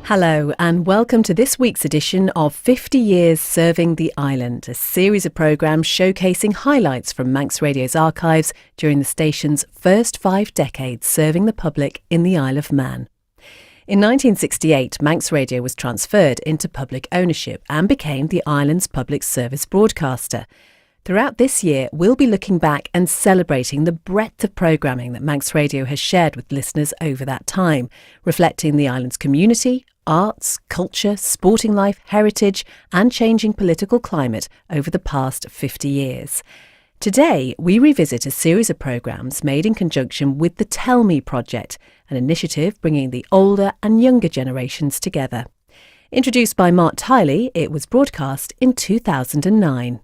Hello and welcome to this week's edition of 50 Years Serving the Island, a series of programmes showcasing highlights from Manx Radio's archives during the station's first 5 decades serving the public in the Isle of Man. In 1968, Manx Radio was transferred into public ownership and became the island's public service broadcaster. Throughout this year, we'll be looking back and celebrating the breadth of programming that Manx Radio has shared with listeners over that time, reflecting the island's community, arts, culture, sporting life, heritage and changing political climate over the past 50 years. Today, we revisit a series of programmes made in conjunction with the Tell Me project, an initiative bringing the older and younger generations together. Introduced by Mark Tiley, it was broadcast in 2009.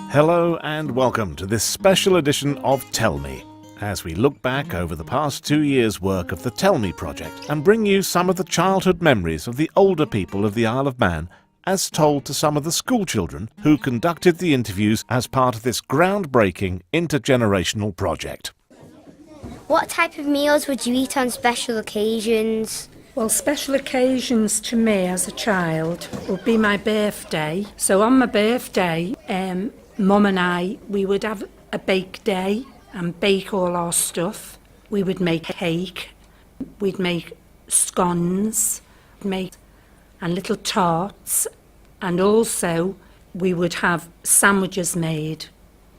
Hello and welcome to this special edition of Tell Me, as we look back over the past 2 years' work of the Tell Me project and bring you some of the childhood memories of the older people of the Isle of Man as told to some of the school children who conducted the interviews as part of this groundbreaking intergenerational project. What type of meals would you eat on special occasions? Well, special occasions to me as a child would be my birthday. So on my birthday, Mum and I, we would have a bake day and bake all our stuff. We would make cake, we'd make scones, and little tarts, and also we would have sandwiches made,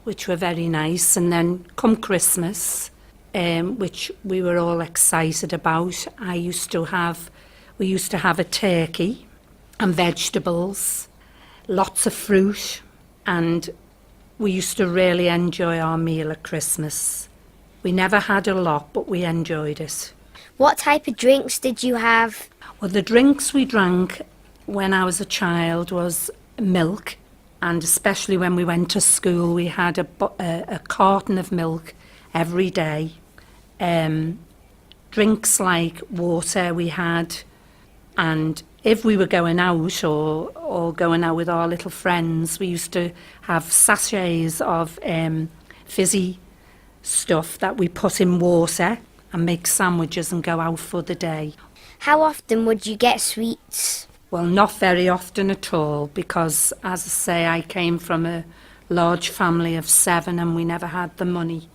which were very nice. And then come Christmas, which we were all excited about, we used to have a turkey and vegetables, lots of fruit, and we used to really enjoy our meal at Christmas. We never had a lot, but we enjoyed it. What type of drinks did you have? Well, the drinks we drank when I was a child was milk, and especially when we went to school, we had a carton of milk every day. Drinks like water we had, and if we were going out or going out with our little friends, we used to have sachets of fizzy stuff that we put in water and make sandwiches and go out for the day. How often would you get sweets? Well, not very often at all, because, as I say, I came from a large family of 7 and we never had the money.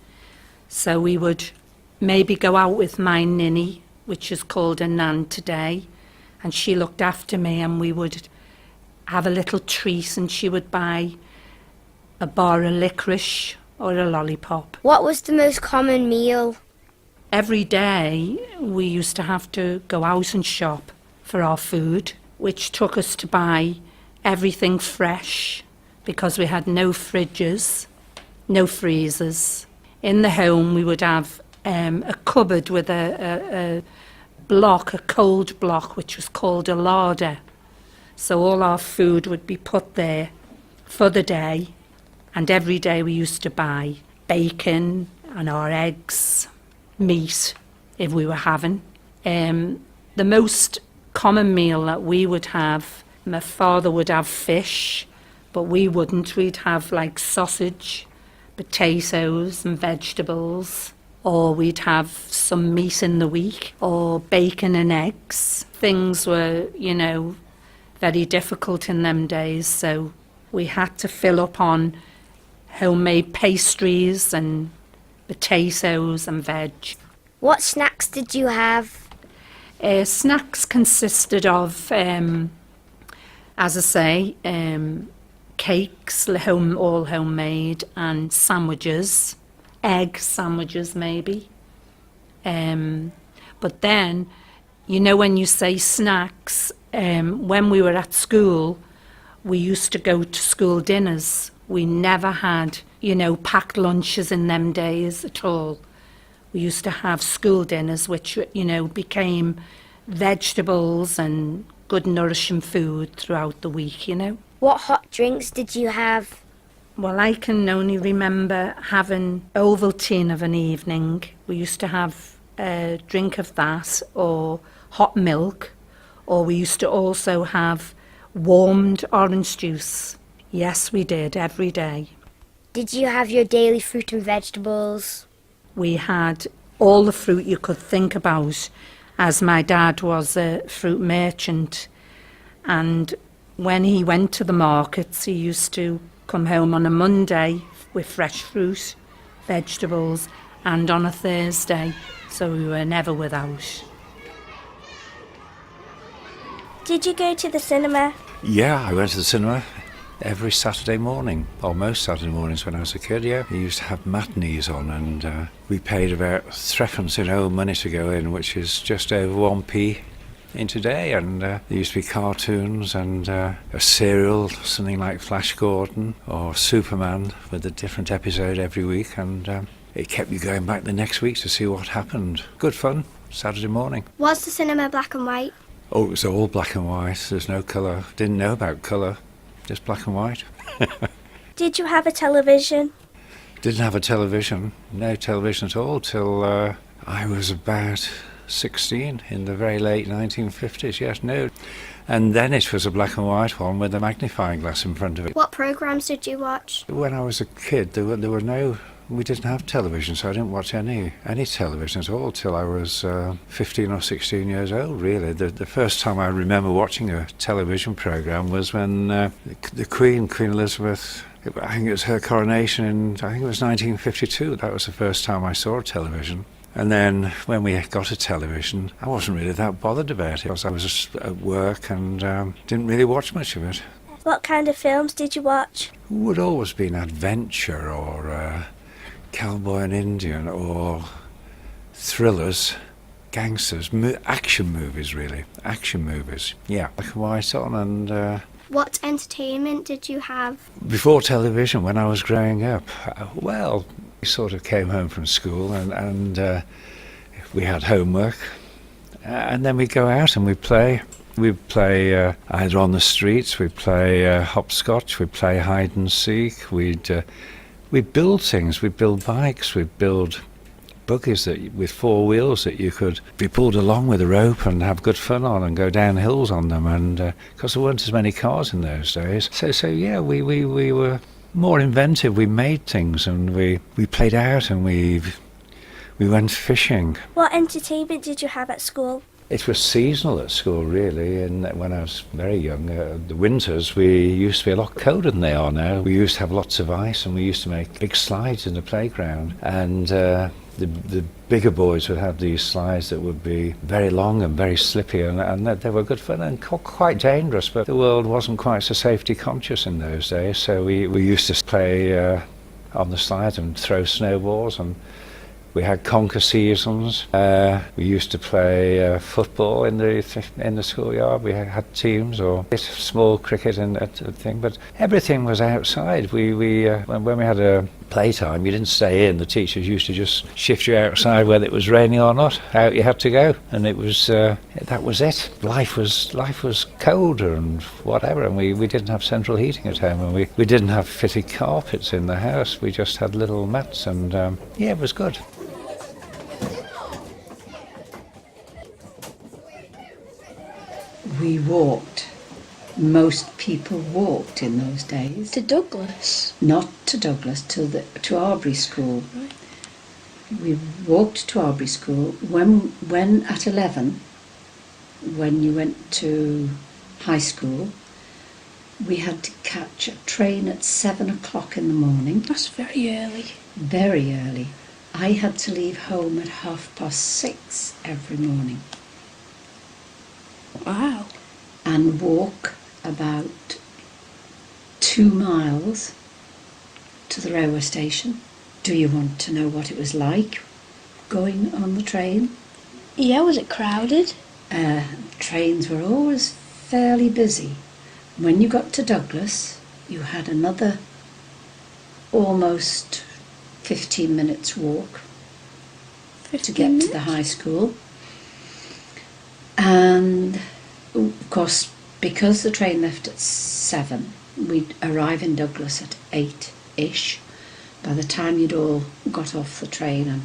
So we would maybe go out with my ninny, which is called a nan today, and she looked after me, and we would have a little treat, and she would buy a bar of licorice or a lollipop. What was the most common meal? Every day we used to have to go out and shop for our food, which took us to buy everything fresh because we had no fridges, no freezers. In the home we would have a cupboard with a cold block, which was called a larder. So all our food would be put there for the day, and every day we used to buy bacon and our eggs, meat, if we were having. The most common meal that we would have, my father would have fish, but we wouldn't. We'd have like sausage, potatoes and vegetables, or we'd have some meat in the week, or bacon and eggs. Things were, very difficult in them days, so we had to fill up on homemade pastries and potatoes and veg. What snacks did you have? Snacks consisted of, as I say, cakes, all homemade, and sandwiches. Egg sandwiches maybe. But then, when you say snacks, when we were at school, we used to go to school dinners. We never had, packed lunches in them days at all. We used to have school dinners, which, became vegetables and good nourishing food throughout the week, What hot drinks did you have? Well, I can only remember having Ovaltine of an evening. We used to have a drink of that, or hot milk, or we used to also have warmed orange juice. Yes, we did, every day. Did you have your daily fruit and vegetables? We had all the fruit you could think about, as my dad was a fruit merchant. And when he went to the markets, he used to come home on a Monday with fresh fruit, vegetables, and on a Thursday, so we were never without. Did you go to the cinema? Yeah, I went to the cinema every Saturday morning, or most Saturday mornings when I was a kid, yeah. We used to have matinees on, and we paid about threepence in old money to go in, which is just over 1p in today, and there used to be cartoons and a serial, something like Flash Gordon or Superman, with a different episode every week, and it kept you going back the next week to see what happened. Good fun, Saturday morning. Was the cinema black and white? Oh, it was all black and white, there's no colour. Didn't know about colour, just black and white. Did you have a television? Didn't have a television, no television at all, till I was about 16 in the very late 1950s, yes, no. And then it was a black and white one with a magnifying glass in front of it. What programmes did you watch? When I was a kid, we didn't have television, so I didn't watch any television at all till I was 15 or 16 years old, really. The first time I remember watching a television programme was when the Queen Elizabeth, I think it was her coronation I think it was 1952. That was the first time I saw television. And then when we got a television, I wasn't really that bothered about it, because I was just at work and didn't really watch much of it. What kind of films did you watch? It would always been adventure or cowboy and Indian or thrillers, gangsters, action movies really, action movies. Yeah, black and white on and... What entertainment did you have? Before television, when I was growing up, well, we sort of came home from school and we had homework, and then we'd go out and we'd play. We'd play either on the streets, we'd play hopscotch, we'd play hide and seek, we'd build things, we'd build bikes, we'd build buggies with four wheels that you could be pulled along with a rope and have good fun on and go down hills on them, and because there weren't as many cars in those days. So yeah, we were more inventive. We made things and we played out and we went fishing. What entertainment did you have at school? It was seasonal at school, really, and when I was very young, the winters, we used to be a lot colder than they are now. We used to have lots of ice and we used to make big slides in the playground, and the bigger boys would have these slides that would be very long and very slippy, and they were good fun and quite dangerous, but the world wasn't quite so safety conscious in those days, so we used to play on the slides and throw snowballs, and we had conquer seasons. We used to play football in the schoolyard. We had teams, or small cricket and that thing. But everything was outside. When we had a playtime, you didn't stay in. The teachers used to just shift you outside, whether it was raining or not. Out you had to go, and it was that was it. Life was colder and whatever, and we didn't have central heating at home, and we didn't have fitted carpets in the house. We just had little mats, and yeah, it was good. We walked. Most people walked in those days. To Douglas? Not to Douglas, to Arbury School. Right. We walked to Arbury School. When at 11, when you went to high school, we had to catch a train at 7 o'clock in the morning. That's very early. Very early. I had to leave home at 6:30 every morning. Wow. And walk about 2 miles to the railway station. Do you want to know what it was like going on the train? Yeah, was it crowded? Trains were always fairly busy. When you got to Douglas, you had another almost 15 minutes walk to get to the high school. And of course, because the train left at 7, we'd arrive in Douglas at 8. ish. By the time you'd all got off the train and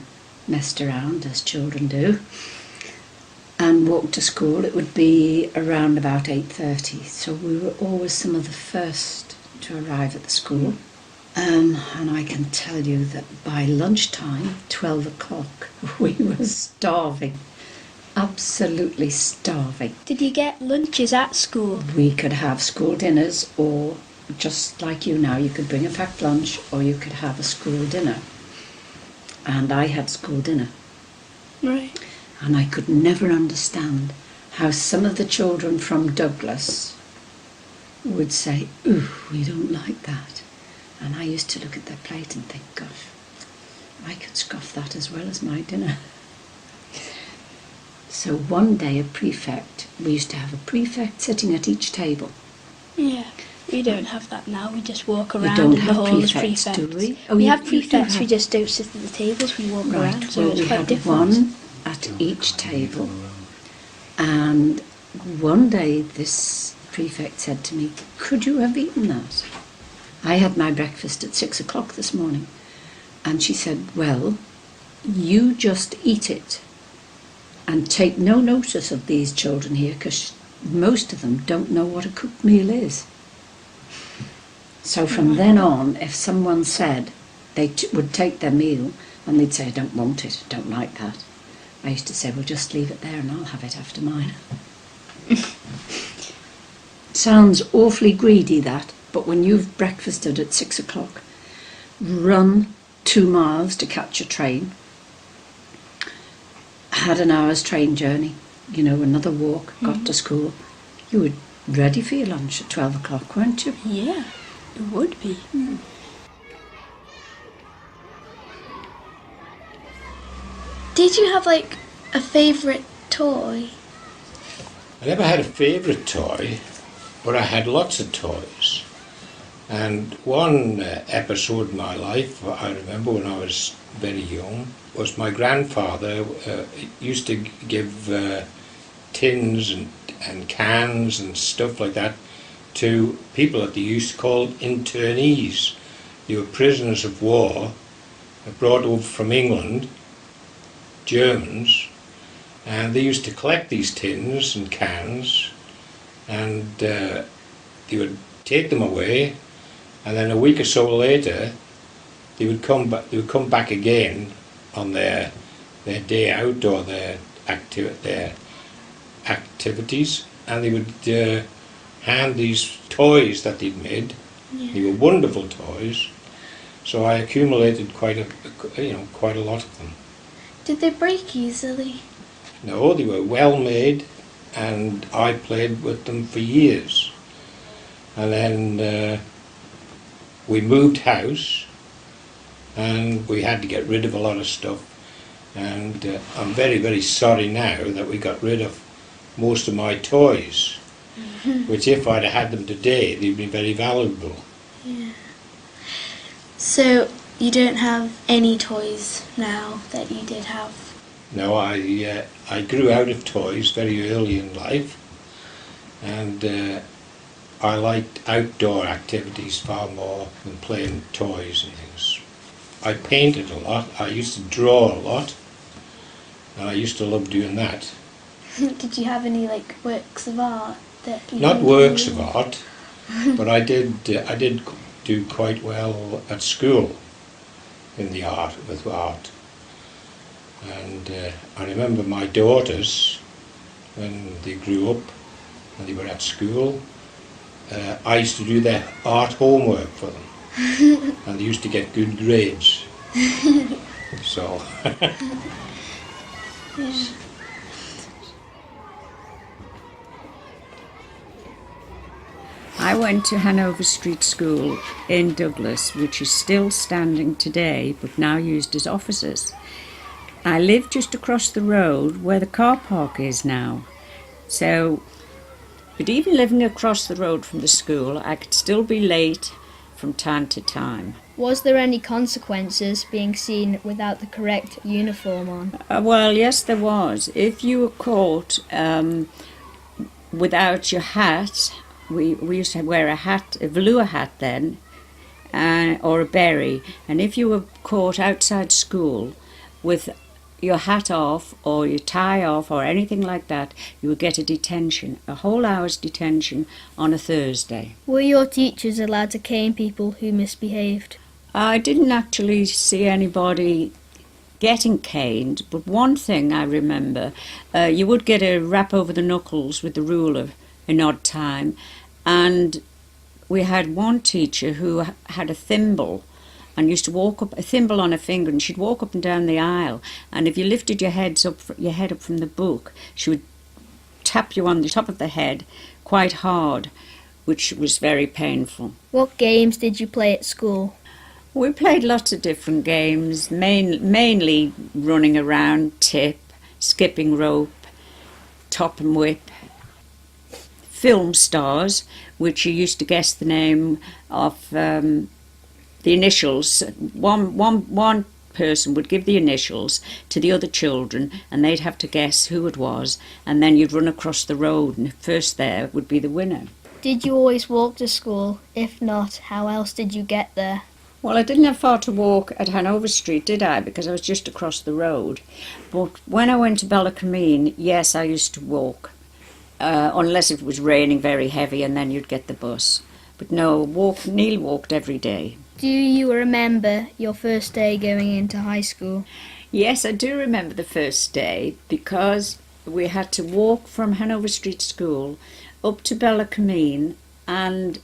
messed around, as children do, and walked to school, it would be around about 8:30. So we were always some of the first to arrive at the school. And I can tell you that by lunchtime, 12 o'clock, we were starving. Absolutely starving. Did you get lunches at school? We could have school dinners, or just like you now, you could bring a packed lunch or you could have a school dinner. And I had school dinner. Right. And I could never understand how some of the children from Douglas would say, "Ooh, we don't like that." And I used to look at their plate and think, gosh, I could scoff that as well as my dinner. So one day we used to have a prefect sitting at each table. Yeah. We don't have that now. We just walk We around don't in the have hall as prefects, prefects. do we? Oh, we you- have you do prefects, we have- just don't sit at the tables, we walk around, so well, it's we quite had different. one at each table. And one day this prefect said to me, "Could you have eaten that?" I had my breakfast at 6 o'clock this morning. And she said, "Well, you just eat it and take no notice of these children here, because most of them don't know what a cooked meal is." So from then on, if someone said they would take their meal and they'd say, "I don't want it, I don't like that," I used to say, "Well, just leave it there and I'll have it after mine." Sounds awfully greedy, that, but when you've breakfasted at 6 o'clock, run 2 miles to catch a train, had an hour's train journey, another walk, got to school, you were ready for your lunch at 12 o'clock, weren't you? Yeah, it would be. Did you have like a favourite toy? I never had a favourite toy, but I had lots of toys. And one episode in my life, I remember when I was very young, was my grandfather used to give tins and cans and stuff like that to people that they used to call internees. They were prisoners of war brought over from England, Germans, and they used to collect these tins and cans, and they would take them away, and then a week or so later they would come back again on their day out or their activities, and they would hand these toys that they'd made. Yeah. They were wonderful toys, so I accumulated quite a lot of them. Did they break easily? No, they were well made, and I played with them for years. And then we moved house, and we had to get rid of a lot of stuff. And I'm very, very sorry now that we got rid of most of my toys, which if I'd had them today, they'd be very valuable. Yeah. So you don't have any toys now that you did have? No, I grew out of toys very early in life, and I liked outdoor activities far more than playing toys and things. I painted a lot, I used to draw a lot, and I used to love doing that. Did you have any like works of art that you Not did? works of art, but I did do quite well at school with art. And I remember my daughters, when they grew up and they were at school, I used to do their art homework for them, and they used to get good grades. So. Yeah. I went to Hanover Street School in Douglas, which is still standing today, but now used as offices. I lived just across the road where the car park is now. But even living across the road from the school, I could still be late from time to time. Was there any consequences being seen without the correct uniform on? Well, yes, there was. If you were caught without your hat, we used to wear a velour hat then, or a berry, and if you were caught outside school with your hat off or your tie off or anything like that, you would get a detention, a whole hour's detention on a Thursday. Were your teachers allowed to cane people who misbehaved? I didn't actually see anybody getting caned, but one thing I remember, you would get a rap over the knuckles with the ruler in odd time, and we had one teacher who had a thimble and used to walk up, a thimble on her finger, and she'd walk up and down the aisle, and if you lifted your head up from the book, she would tap you on the top of the head quite hard, which was very painful. What games did you play at school? We played lots of different games, mainly running around, tip, skipping rope, top and whip, film stars, which you used to guess the name of the initials. One person would give the initials to the other children, and they'd have to guess who it was, and then you'd run across the road, and first there would be the winner. Did you always walk to school? If not, how else did you get there? Well, I didn't have far to walk at Hanover Street, did I? Because I was just across the road. But when I went to Ballacameen, yes, I used to walk, unless it was raining very heavy, and then you'd get the bus. But no, Neil walked every day. Do you remember your first day going into high school? Yes, I do remember the first day, because we had to walk from Hanover Street School up to Ballacameen, and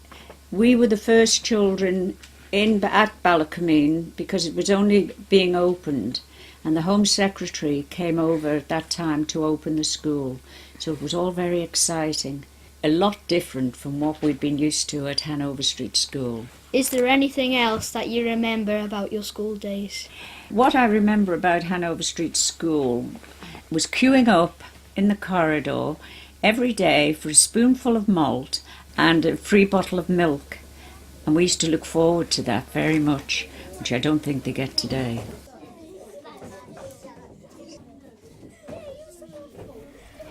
we were the first children at Ballacameen because it was only being opened, and the Home Secretary came over at that time to open the school. So it was all very exciting, a lot different from what we'd been used to at Hanover Street School. Is there anything else that you remember about your school days? What I remember about Hanover Street School was queuing up in the corridor every day for a spoonful of malt and a free bottle of milk. And we used to look forward to that very much, which I don't think they get today.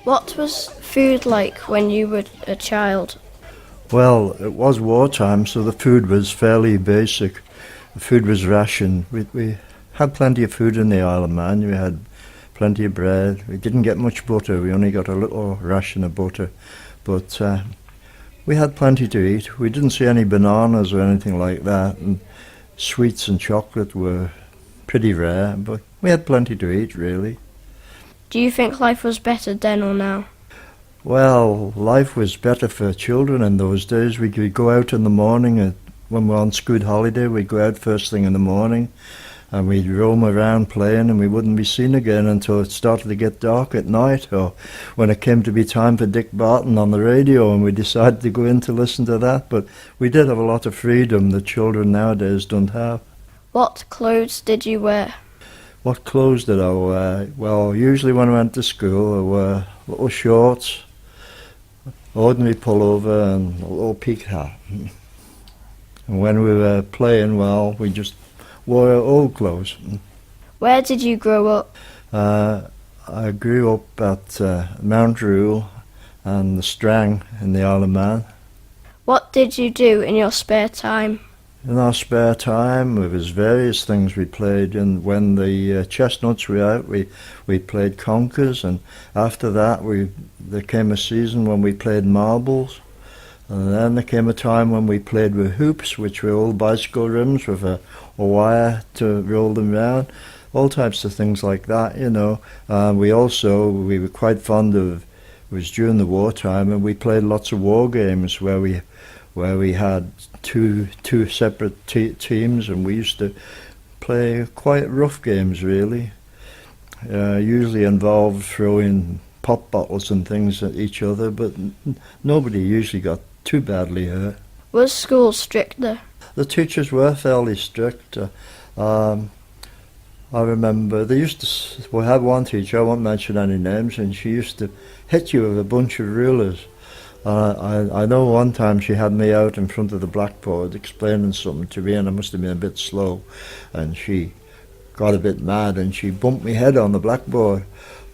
What was food like when you were a child? Well, it was wartime, so the food was fairly basic. The food was rationed. We had plenty of food in the Isle of Man. We had plenty of bread. We didn't get much butter. We only got a little ration of butter. But we had plenty to eat. We didn't see any bananas or anything like that, and sweets and chocolate were pretty rare, but we had plenty to eat, really. Do you think life was better then or now? Well, life was better for children in those days. We could go out in the morning, when we were on school holiday, we'd go out first thing in the morning, and we'd roam around playing, and we wouldn't be seen again until it started to get dark at night, or when it came to be time for Dick Barton on the radio, and we decided to go in to listen to that. But we did have a lot of freedom that children nowadays don't have. What clothes did you wear? What clothes did I wear? Well, usually when I went to school, I wore little shorts, ordinary pullover, and a little peak hat. And when we were playing, well, we just wore our old clothes. Where did you grow up? I grew up at Mount Rule and the Strang in the Isle of Man. What did you do in your spare time? In our spare time, there was various things we played, and when the chestnuts were out, we played conkers, and after that there came a season when we played marbles, and then there came a time when we played with hoops, which were old bicycle rims with a wire to roll them round, all types of things like that, you know. We were quite fond of, it was during the wartime, and we played lots of war games where we had two separate teams, and we used to play quite rough games, really. Usually involved throwing pop bottles and things at each other, but nobody usually got too badly hurt. Was school stricter? The teachers were fairly strict. I remember we had one teacher, I won't mention any names, and she used to hit you with a bunch of rulers. I know one time she had me out in front of the blackboard explaining something to me, and I must have been a bit slow, and she got a bit mad and she bumped my head on the blackboard,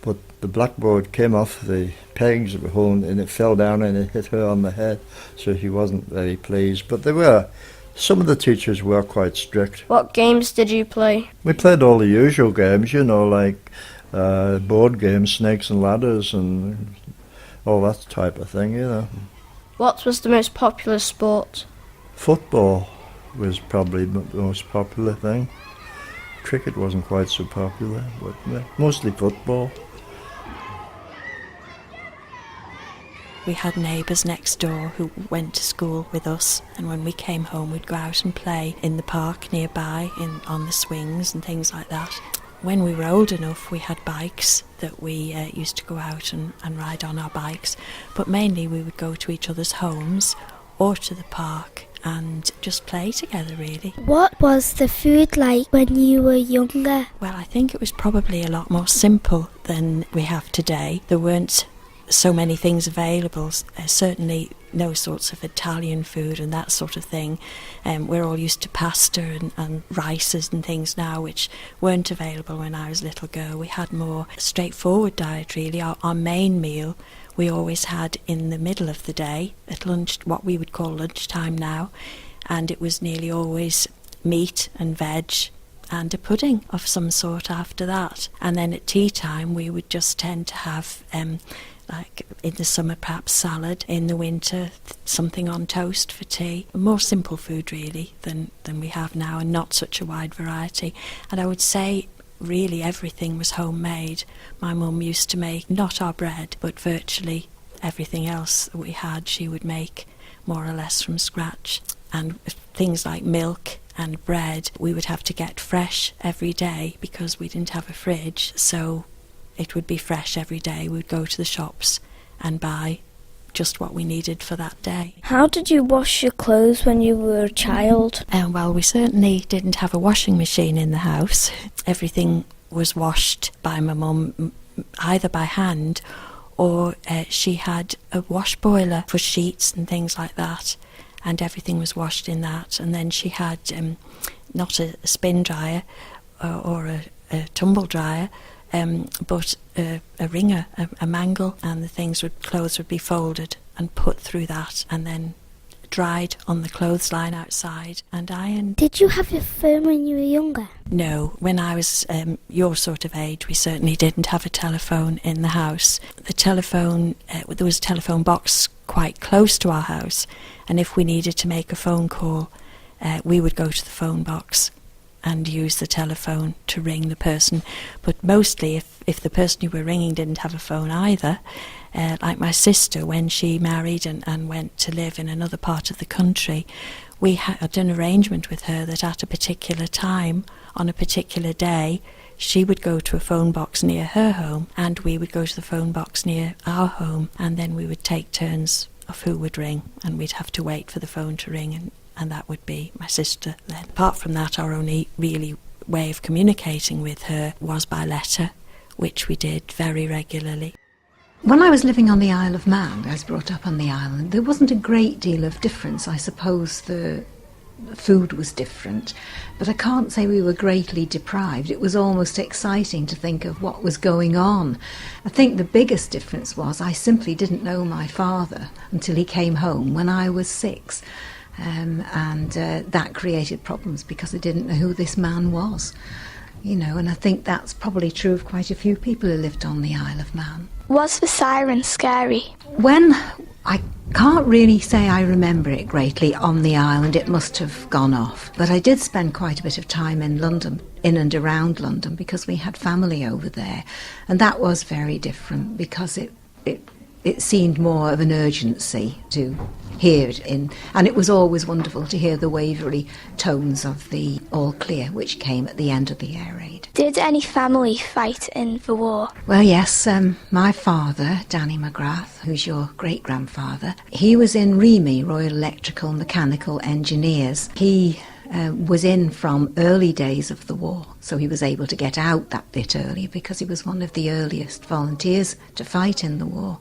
but the blackboard came off the pegs that were holding, and it fell down and it hit her on the head, so she wasn't very pleased. But they were Some of the teachers were quite strict. What games did you play? We played all the usual games, you know, like board games, snakes and ladders and all that type of thing, you know. What was the most popular sport? Football was probably the most popular thing. Cricket wasn't quite so popular, but mostly football. We had neighbours next door who went to school with us, and when we came home we'd go out and play in the park nearby, on the swings and things like that. When we were old enough we had bikes that we used to go out and ride on our bikes, but mainly we would go to each other's homes or to the park and just play together, really. What was the food like when you were younger? Well, I think it was probably a lot more simple than we have today. There weren't so many things available, certainly no sorts of Italian food and that sort of thing. We're all used to pasta and rices and things now, which weren't available when I was a little girl. We had more straightforward diet, really. Our main meal we always had in the middle of the day at lunch, what we would call lunchtime now, and it was nearly always meat and veg and a pudding of some sort after that. And then at tea time we would just tend to have like in the summer perhaps salad, in the winter something on toast for tea. More simple food really than we have now, and not such a wide variety. And I would say really everything was homemade. My mum used to make not our bread, but virtually everything else that we had she would make more or less from scratch. And things like milk and bread we would have to get fresh every day because we didn't have a fridge, so it would be fresh every day. We would go to the shops and buy just what we needed for that day. How did you wash your clothes when you were a child? Well, we certainly didn't have a washing machine in the house. Everything was washed by my mum, either by hand or she had a wash boiler for sheets and things like that, and everything was washed in that. And then she had not a spin dryer or a tumble dryer, but a wringer, a mangle, and the clothes would be folded and put through that and then dried on the clothesline outside and ironed. Did you have a phone when you were younger? No, when I was your sort of age we certainly didn't have a telephone in the house. The telephone, there was a telephone box quite close to our house, and if we needed to make a phone call we would go to the phone box and use the telephone to ring the person. But mostly if the person you were ringing didn't have a phone either, like my sister, when she married and went to live in another part of the country, we had an arrangement with her that at a particular time, on a particular day, she would go to a phone box near her home and we would go to the phone box near our home, and then we would take turns of who would ring, and we'd have to wait for the phone to ring, and that would be my sister then. Apart from that, our only really way of communicating with her was by letter, which we did very regularly. When I was living on the Isle of Man, I was brought up on the island, there wasn't a great deal of difference. I suppose the food was different, but I can't say we were greatly deprived. It was almost exciting to think of what was going on. I think the biggest difference was I simply didn't know my father until he came home when I was 6. And that created problems because I didn't know who this man was, you know, and I think that's probably true of quite a few people who lived on the Isle of Man. Was the siren scary? When I can't really say I remember it greatly on the island, it must have gone off, but I did spend quite a bit of time in London, in and around London, because we had family over there, and that was very different because it seemed more of an urgency to hear it in, and it was always wonderful to hear the wavery tones of the all clear which came at the end of the air raid. Did any family fight in the war? Well, yes, my father, Danny McGrath, who's your great-grandfather, he was in REME, Royal Electrical Mechanical Engineers. He was in from early days of the war, so he was able to get out that bit earlier because he was one of the earliest volunteers to fight in the war.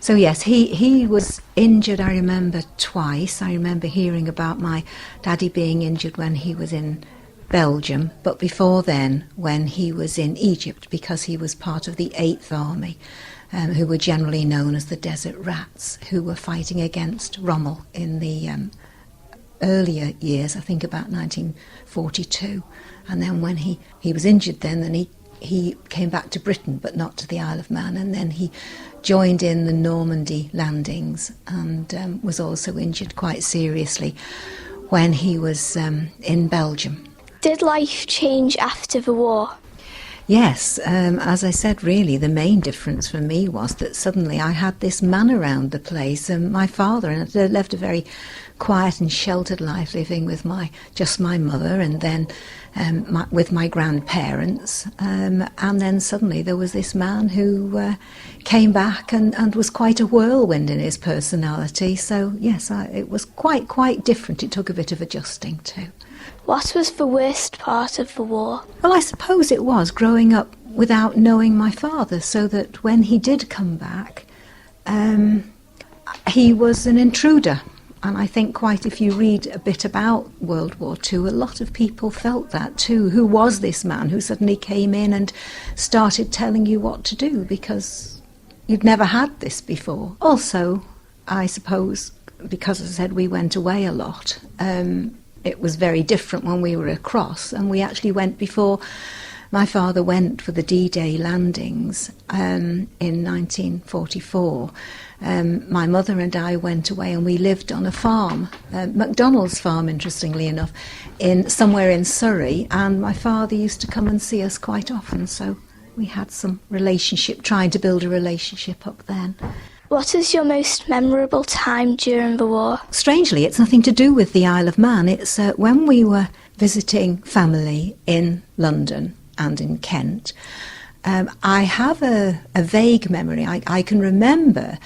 So yes, he was injured, I remember, twice. I remember hearing about my daddy being injured when he was in Belgium, but before then, when he was in Egypt, because he was part of the 8th Army, who were generally known as the Desert Rats, who were fighting against Rommel in the earlier years, I think about 1942. And then when he was injured then he came back to Britain, but not to the Isle of Man, and then he joined in the Normandy landings and was also injured quite seriously when he was in Belgium. Did life change after the war? Yes, as I said, really the main difference for me was that suddenly I had this man around the place, and my father, and I lived a very quiet and sheltered life, living with just my mother, and then with my grandparents, and then suddenly there was this man who came back and was quite a whirlwind in his personality. So yes, it was quite different. It took a bit of adjusting too. What was the worst part of the war? Well, I suppose it was growing up without knowing my father, so that when he did come back, he was an intruder. And I think quite if you read a bit about World War II, a lot of people felt that too. Who was this man who suddenly came in and started telling you what to do, because you'd never had this before? Also, I suppose, because as I said, we went away a lot. It was very different when we were across, and we actually went before my father went for the D-Day landings in 1944. My mother and I went away and we lived on a farm, McDonald's farm, interestingly enough, somewhere in Surrey, and my father used to come and see us quite often, so we had some relationship, trying to build a relationship up then. What is your most memorable time during the war? Strangely, it's nothing to do with the Isle of Man. It's when we were visiting family in London and in Kent. I have a vague memory. I can remember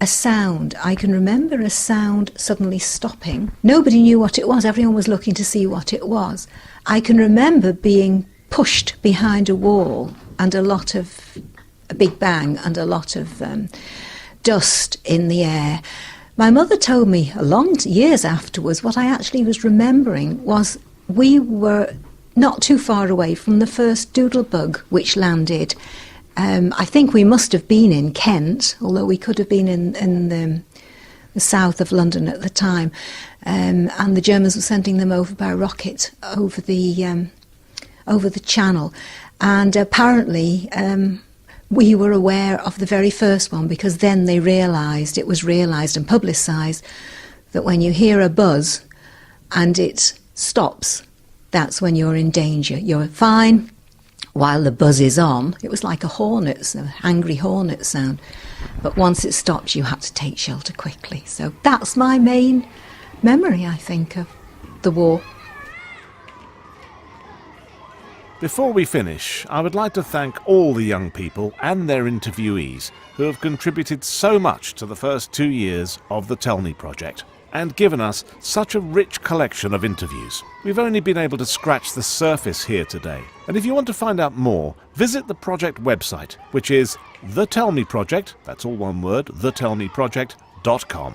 a sound. I can remember a sound suddenly stopping. Nobody knew what it was. Everyone was looking to see what it was. I can remember being pushed behind a wall and a big bang and a lot of dust in the air. My mother told me years afterwards, what I actually was remembering was we were not too far away from the first Doodlebug which landed. I think we must have been in Kent, although we could have been in the south of London at the time, and the Germans were sending them over by rocket over the channel, and apparently we were aware of the very first one, because then it was realised and publicised that when you hear a buzz and it stops, that's when you're in danger. You're fine while the buzz is on. It was like an angry hornet sound. But once it stops, you had to take shelter quickly. So that's my main memory, I think, of the war. Before we finish, I would like to thank all the young people and their interviewees who have contributed so much to the first 2 years of the Tell Me project and given us such a rich collection of interviews. We've only been able to scratch the surface here today. And if you want to find out more, visit the project website, which is The Tell Me Project, that's all one word, thetellmeproject.com.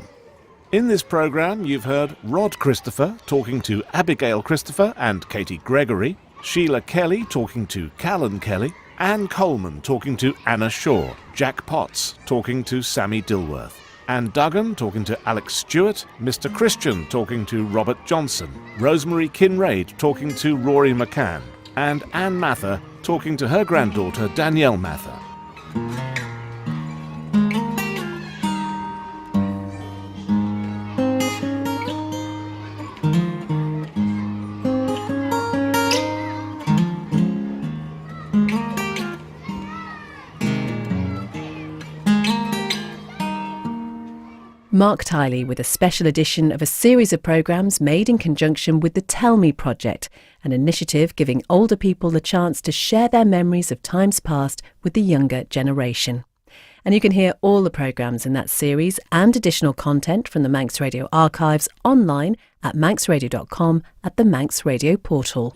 In this programme, you've heard Rod Christopher talking to Abigail Christopher and Katie Gregory, Sheila Kelly talking to Callan Kelly, Anne Coleman talking to Anna Shaw, Jack Potts talking to Sammy Dilworth, Anne Duggan talking to Alex Stewart, Mr. Christian talking to Robert Johnson, Rosemary Kinraid talking to Rory McCann, and Anne Mather talking to her granddaughter Danielle Mather. Mark Tiley with a special edition of a series of programmes made in conjunction with the Tell Me project, an initiative giving older people the chance to share their memories of times past with the younger generation. And you can hear all the programmes in that series and additional content from the Manx Radio archives online at manxradio.com at the Manx Radio portal.